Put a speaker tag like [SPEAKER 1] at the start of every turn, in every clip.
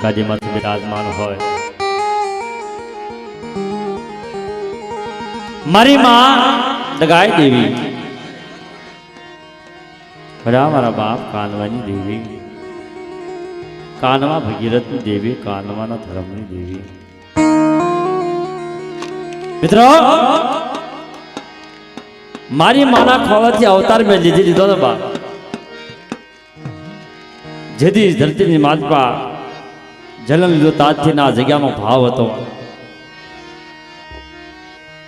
[SPEAKER 1] કાજી માથે બિરાજમાન હોય મારી માં દગાઈ દેવી ભલા મારા બાપ કાનવાની દેવી કાનવા ભગીરથની દેવી કાનવાના ધર્મની દેવી મિત્રો મારી માના ખોવાથી અવતાર મેં લીધી લીધો ને બા જેથી ધરતીની માતપા જન્મ લીધો તાજથી ના જગ્યાનો ભાવ હતો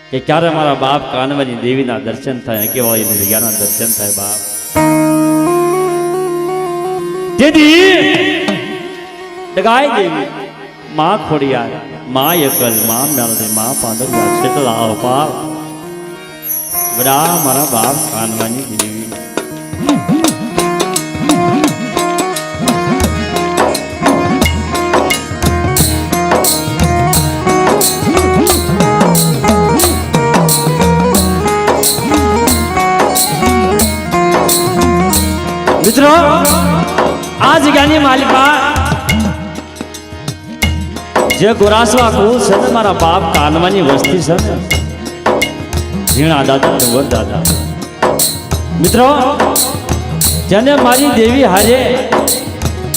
[SPEAKER 1] કે ક્યારે મારા બાપ કાનવાની દેવીના દર્શન થાય કેવા એની જગ્યાના દર્શન થાય બાપ તેથી દગાઈ દેવી માં ખોડિયાર માં એકલ માં મેળવી માં પાંદરિયા કેટલા અપાર બધા મારા બાપ કાનવાની દેવી મિત્રો આ જગ્યાની માલિકા જે ગોરાસવા કુળ છે ને મારા બાપ કાનવાની વસ્તી છે ને ઝીણા દાદા ડુંગર દાદા મિત્રો જેને મારી દેવી હારે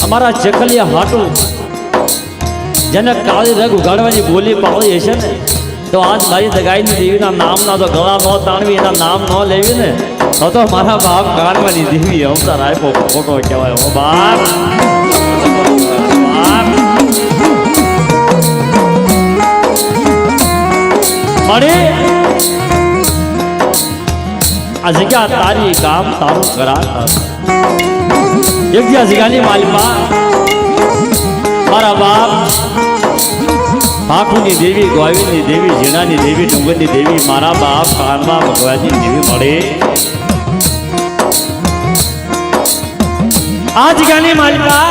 [SPEAKER 1] અમારા ચકલિયા હાટું જેને કાળી રગ ઉગાડવાની બોલી પાડી હશે ને તો આજ મારી દગાઈની દેવીના નામના તો ગળા ન તાણવી એના નામ ન લેવી ને તો મારા બાપ કાનવાની દેવી અવતાર આપ્યો ખોટો કહેવાય હો બાપ મળે આ જગ્યા તારી કામ તારું કરા એક જગ્યાની માલિકા મારા બાપ ભાખુની દેવી ગોવિંદની દેવી ઝીણાની દેવી ડુંગરની દેવી મારા બાપ કાનમાં ભગવાનની દેવી મળે આ જગ્યાની માલિકા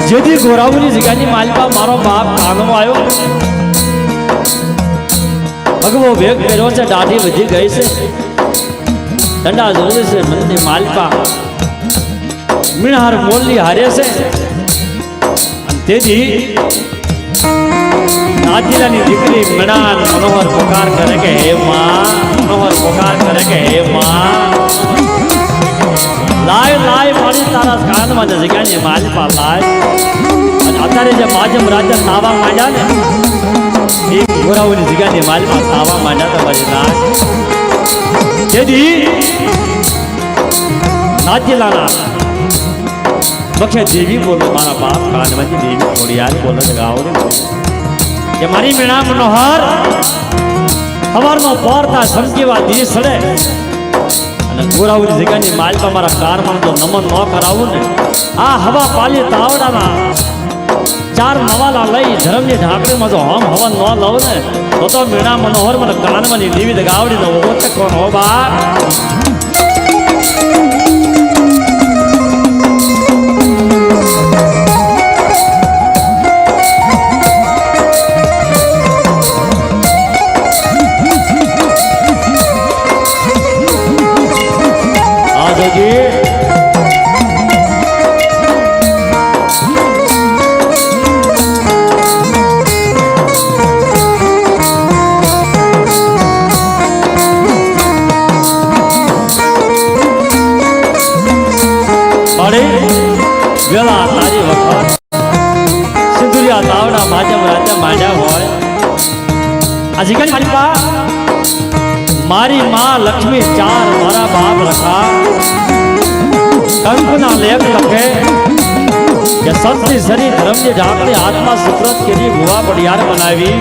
[SPEAKER 1] જેથી ગોરાવુની જગ્યાની માલિકા મારો બાપ કાનમાં આવ્યો ભગવો ભેગ કર્યો છે દાઢી વધી ગઈ છે દંડા જોડે છે મંદિર માલિકા મીણહાર મોલની હારે છે તેથી નાથીલાની દીકરી મીણા મનોહર પુકાર કરે કે હે માં મનોહર પુકાર કરે કે હે માં લાય લાય મારી તારા કાનમાં જગ્યાની માલિકા લાય અને અત્યારે જે માજમ રાજા નાવા માંડ્યા ને એ ગોરાઓની જગ્યાની માલિકા નાવા માંડ્યા તમારી નાક જેથી નાથીલાના બખે દેવી બોલો મારા બાપ કાનવાની દેવી ખોડિયાર બોલે ગાવડે કે મારી મીણા મનોહર સવારનો પોરતા સમજીવા દી સડે અને ગોરાઓની જગ્યાની માલિકા મારા કારમાં તો નમન ન કરાવું ને આ હવા પાલી તાવડાના ચાર નવાલા લઈ ધર્મની ઢાંકણીમાં જો હમ હવન ન લઉં ને તો મીણા મનોહર મને કાનવાની દેવી ગાવડી દો ઓછે કોણ હો બા વેલા તારી વખત સિંદુરિયા તાવડા માજમ રાજા માંડ્યા હોય આ જગ્યાની માલિકા મારી માં લક્ષ્મી ચાર મારા બાપ રખા કંકના લેખ લખે કે સત્ય શરીર ધર્મની ઢાંકણી આત્મા સુપ્રત કરી ભુવા પડિયાર બનાવી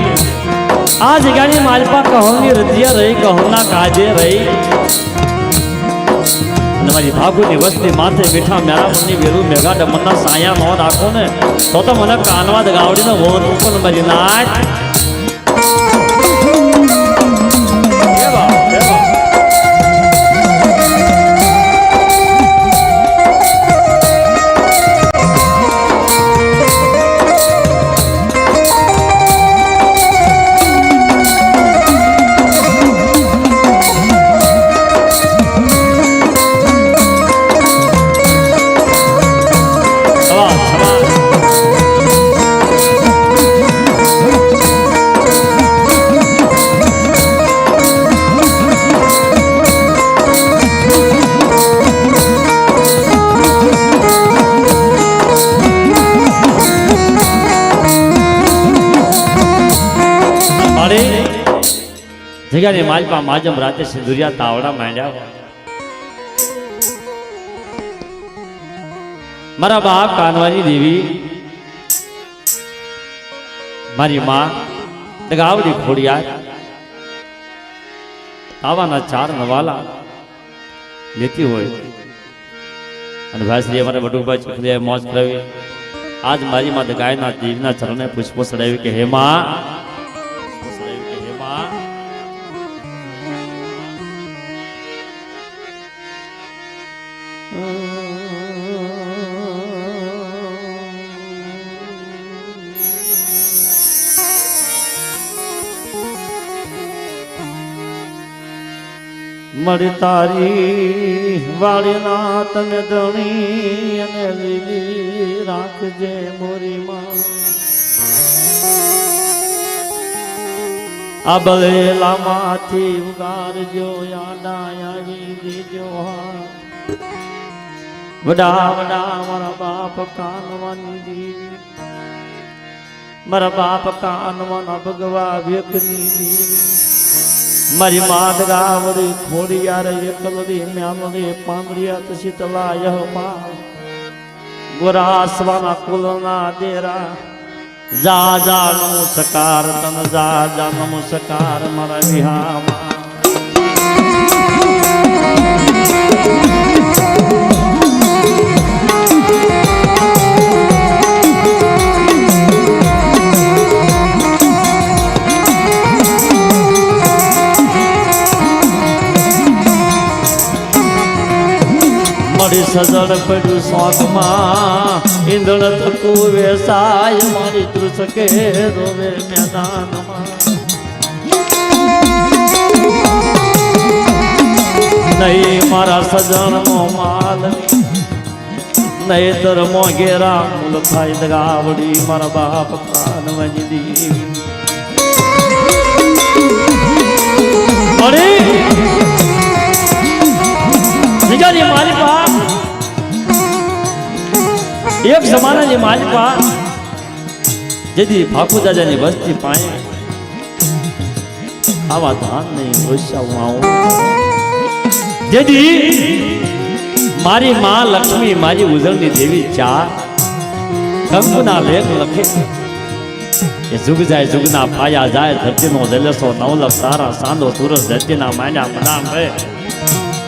[SPEAKER 1] આ જગ્યાની માલિકા કહુની હૃદય રહી કહુના કાજે રહી મારી ભાગુની વસ્તી માથે મીઠા મેરા મનની વેલું મેઘા ડમનના સાયા નો રાખો ને તો મને કાનવા ગાવડીનો વોર ઉપર મરી નાખ જગ્યાની માલપા માજમ રાતે સિંદુરિયા તાવડા માંડ્યા મારા બાપ કાનવાની દેવી મારી માં દગાવડી ખોડિયાર આવાના ચાર નવાલા લેતી હોય અને ભાઈ અમારે વડુભાઈ ચીખલીએ મોજ કરાવી આજ મારી માં દગાયના દેવીના ચરણે પુષ્પો ચડાવી કે હે માં મળી તારી વાળીના તને ધણી અને લીલી રાખજે મોરી માં આ બલેલામાંથી ઉગારજો યાદા આવી દેજો વડા વડા મારા બાપ કાનવાની દેવી મારા બાપ કાનવાના ભગવા વ્યકની દેવી મારી માત ગાવડી ખોડિયાર એકલડી મ્યામડી પાંદડિયા શીતલા યહપા ગોરાસવાના કુલના દેરા જા જા નમસ્કાર તન જા જા નમસ્કાર મારા વિહામાં સજળ પડ્યું શોખમાં ઈંધણ થકું વેસાય મારી તૃષકે રોવે મેદાનમાં નહીં મારા સજણનો માલ નહીં તર મોગેરા મૂલ થાય દગાવડી મારા બાપ કાનવાની દેવી મારી બાપ એક જમાનાની માલિકા જેથી ફાકુ દાદાની વસ્તી પાએ આવા ધાન નહીં ઓછા હું આવું જેથી મારી માં લક્ષ્મી મારી ઉજળની દેવી ચા કંકુના લેખ લખે એ જુગ જાય જુગના પાયા જાય ધરતીનો જલસો નવલખ તારા સાંદો સુરજ ધરતીના માંડ્યા મનામ હે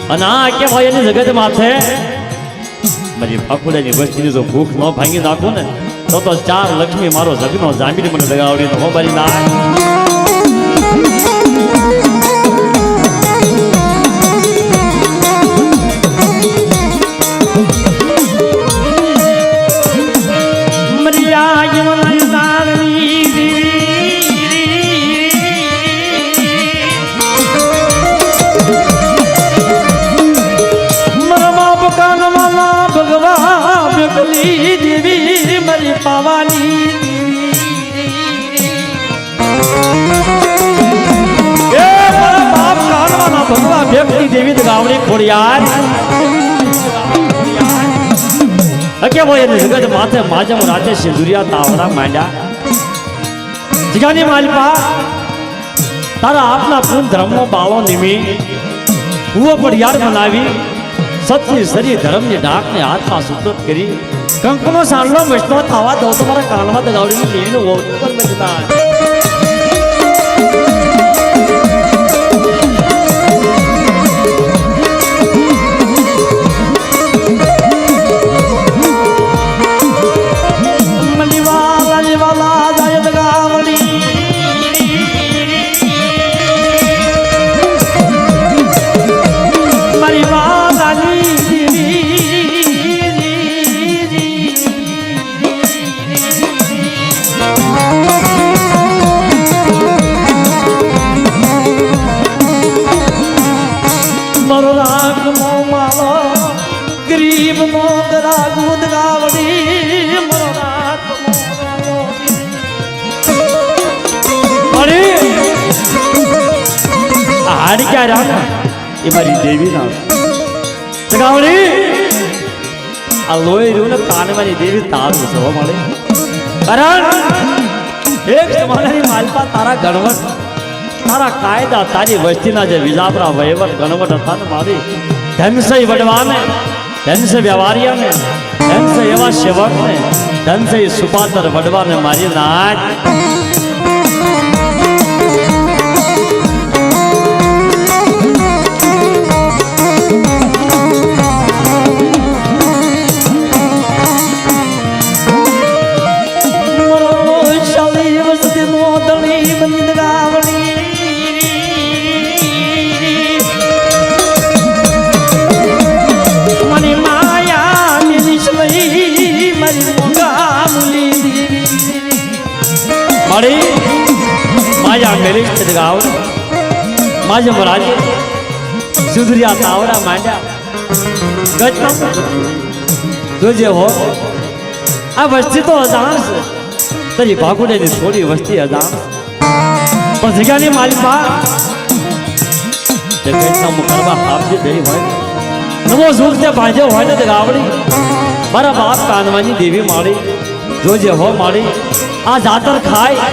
[SPEAKER 1] અને આ કે ભાઈ એની જગત માથે મારી ફાકુડાની વસ્તીની જો ભૂખ ન ભાંગી નાખો ને તો ચાર લક્ષ્મી મારો જગનો જામીન મને દગાવડી તો મારી ના દેવી ગાવડી ખોડિયાર કે ભાઈ એને જગત માથે માજમ રાતે સિંદુરિયા તાવડા માંડ્યા જગાની માલપા તારા આપના પૂન ધર્મનો બાળો નિમી હુઓ પડિયાર બનાવી સત્ય સરી ધર્મની ઢાકને હાથમાં સુપ્રત કરી કંકનો સાંડલો મસ્તો થવા દો તમારા કાનમાં દગાવડીની દેવીનું ઓળખ પર મજતા ગરીબ મોગરા ગુદ ગાવડી મરાત હાડી ક્યાં રહ્યા એ મારી દેવી ના ગાવડી આ લોહી રહ્યું ને કાનવાની દેવી તારું જોવા મળે કારણ એક જમાનાની માલપા તારા ગણવટ थारा कायदा तारी वस्तीना जे विजापरा वहीवट गणवट था ने मारी धन से वडवा ने धन से व्यवहारिया ने धन से एवा सेवक ने धन से सुपातर वडवा ने मारी नाच मारी माझ्या मेलिष्ट गाव माझ्या मुराजी सुधरिया तावडा मांड्या गजमा तुझे हो आ वस्ती तो अजान तरी भागुड्याची थोडी वस्ती अजान पण ठिकाणी मालिका ते गजमा मुकरबा आपजी देई होय नमो सुखते भाजे होय ने गावडी मारा बाप कानवानी देवी मारी જોજે હો મારી આ જાતર ખાય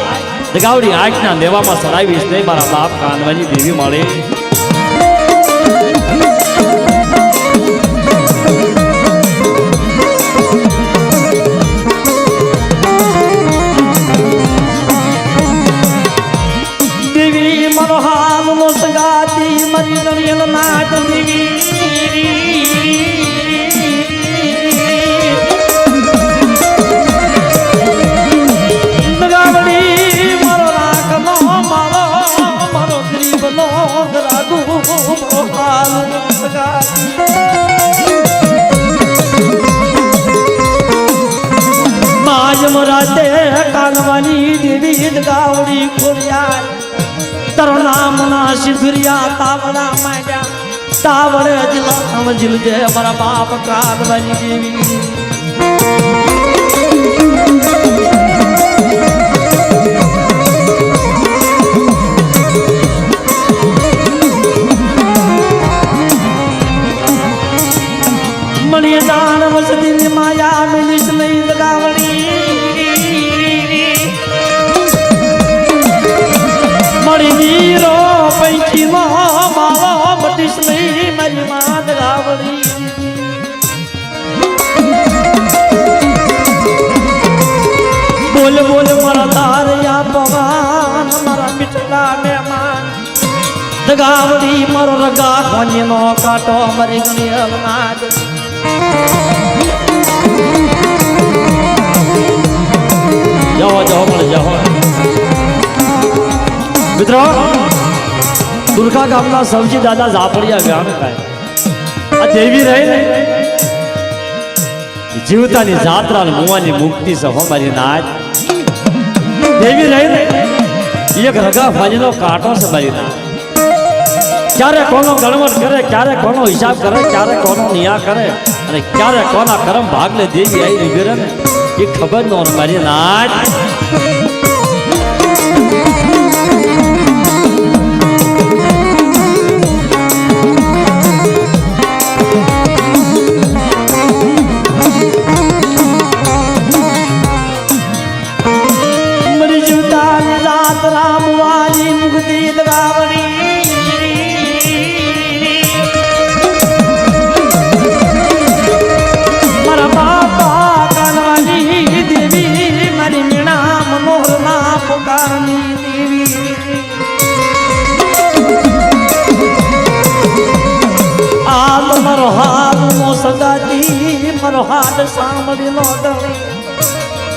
[SPEAKER 1] દગાવડી આંખના લેવામાં સડાવીશ નહીં મારા બાપ કાનવાની દેવી મારી દેવી મારો હાલનો સંગાતી મારી દણિયલ નાચ દેવી मराठे कानवानी देवी गावडी खोरिया तर नाम ना सिधुरिया तावडा मांड्या तावड जिला समजिल जे मरा बाप कानवानी देवी मणिदान वसदी माया मिलिस नहीं गावडी मरी वीरो पैकी नो मालो मटिस नहीं मरी माद गावड़ी बोल बोल मरा तार या पवन मरा मिठला मेहमान दगावड़ी मरो रगा खोनी नो काटो मरी गणियल नाद जाओ जाओ मर जाओ मित्रों दुर्गा गामना सौजी दादा झापड़िया गाम काय आ देवी रहे ने जीवतानी जात्रा ने मुवानी मुक्ति से हो मारी नाच देवी रहे ने एक रगा फजनो काटो से मारी नाच क्यारे कोनो गणवट करे क्यारे कोनो हिसाब करे क्यारे कोनो निया करे अरे क्यारे कोना कर्म भाग ले देवी आई रिबेरन ये खबर नो मारी नाच मरो हाथ सामरी नो दणी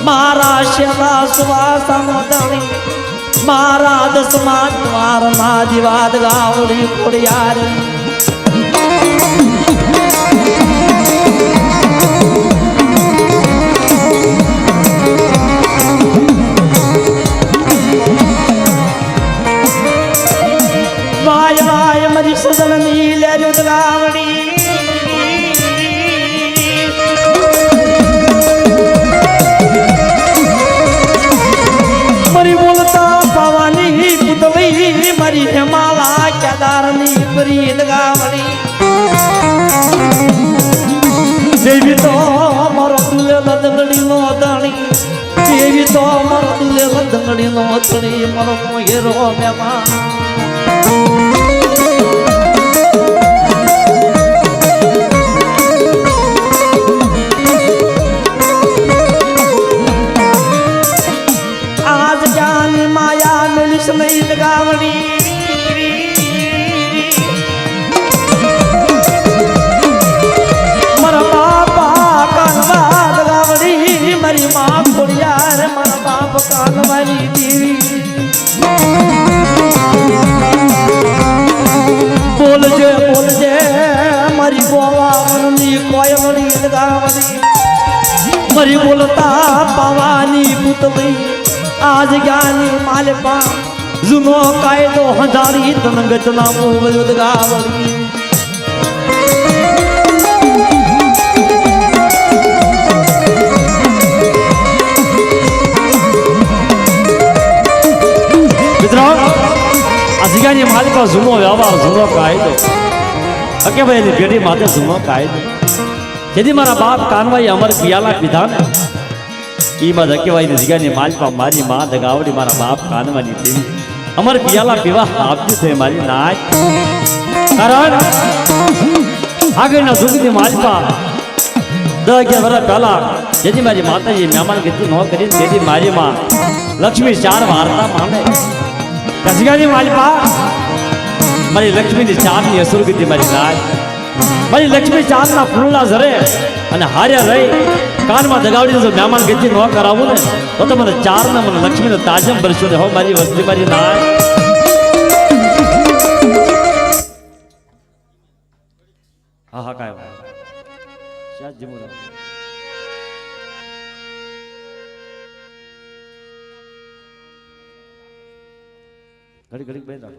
[SPEAKER 1] मारा शेला सुवास नो दणी मारा दसमा द्वार ना दिवाद गावड़ी कोड़ियार वाय वाय मरी सदन नीले जुद गावड़ी मरी हिमाला केदारनी प्रीत गावड़ी देवी तो मरो तुले लदंगड़ी नो दणी देवी तो मरो तुले लदंगड़ी नो दणी मरो मोहेरो मेहमान વૃંદાવનની કોયલડી લગાવડી મરી બોલતા પાવાની પુતળી આજ જ્ઞાની માલપા જૂનો કાયદો હજારી તનગતના મોવલ ગાવડી મિત્રો આ જગ્યાની માલિકા જૂનો વ્યવહાર જૂનો કાયદો અકે ભાઈ એની પેઢી માથે જૂનો કાયદો જેથી મારા બાપ કાનભાઈ અમર પિયાલા પીધા ને એ બાદ અકેવાયની જગ્યાની માલિકા મારી માં દગાવડી મારા બાપ કાનવાની દેવી અમર પિયાલા પીવા આપતી છે મારી નાચ કારણ આગળના જુગની માલિકા 10-11 વર્ષ પહેલા જેથી મારી માતાજી મહેમાન ગતિ ન કરી તેથી મારી માં લક્ષ્મી 4 વાર્તા માંડે કસગાની માલિકા મારી લક્ષ્મીની 4 ની અસુર ગતિ મારી નાચ મારી લક્ષ્મી 4 ના ફૂલના ઝરે અને હાર્યા રહી કાનમાં દગાવડી જો મહેમાન ગતિ ન કરાવું ને તો મને 4 ને મને લક્ષ્મીનો તાજમ ભરશો ને હો મારી વસ્તી મારી નાચ હા હા કાય શાદ જીમુરા ઘડી ઘડી બેઠા